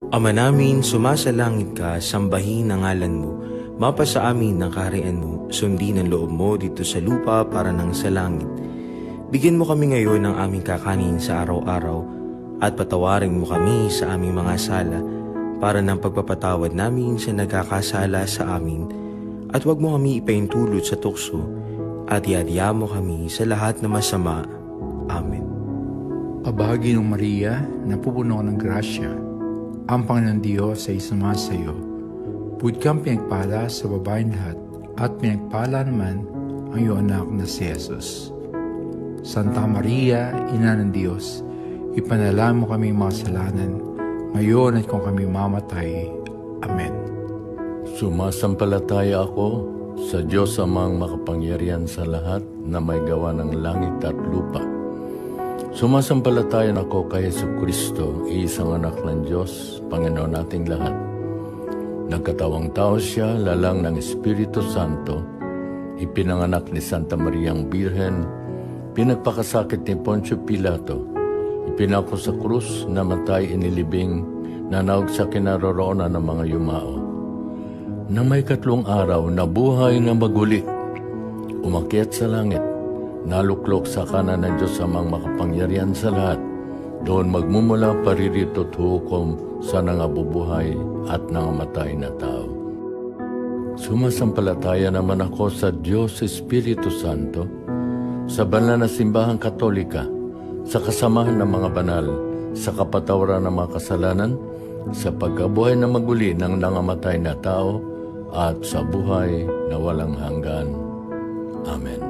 Ama namin, sumasalangit ka, sambahin ang ngalan mo. Mapasa amin ang kaharian mo, sundin ang loob mo dito sa lupa para nang sa langit. Bigyan mo kami ngayon ng aming kakanin sa araw-araw at patawarin mo kami sa aming mga sala para ng pagpapatawad namin sa nagkakasala sa amin. At huwag mo kami ipaintulot sa tukso at iadya mo kami sa lahat na masama. Amen. Kabahagi ng Maria, napupuno ng grasya, ang Panginoon Diyos ay sumasa iyo. Buti kang pinagpala sa babaeng lahat, at pinagpala naman ang iyong anak na si Jesus. Santa Maria, Ina ng Diyos, ipanalangin mo kami makasalanan, ngayon at kung kami mamatay. Amen. Sumasampalataya ako sa Diyos amang makapangyarihan sa lahat na may gawa ng langit at lupa. Sumasampalataya ako kay Jesucristo, isang anak ng Diyos, Panginoon nating lahat. Nagkatawang tao siya, lalang ng Espiritu Santo, ipinanganak ni Santa Mariang Birhen, pinagpakasakit ni Poncio Pilato, ipinako sa krus, namatay, inilibing, nanaog sa kinaroroonan ng mga yumao. Na may 3 araw, nabuhay na maguli, umakyat sa langit, naluklok sa kanan ng Diyos amang makapangyarihan sa lahat, doon magmumula paririto at hukom sa nangabubuhay at nangamatay na tao. Sumasampalataya naman ako sa Diyos Espiritu Santo, sa banal na simbahang Katolika, sa kasamahan ng mga banal, sa kapatawaran ng mga kasalanan, sa pagkabuhay na maguli ng nangamatay na tao, at sa buhay na walang hanggan. Amen.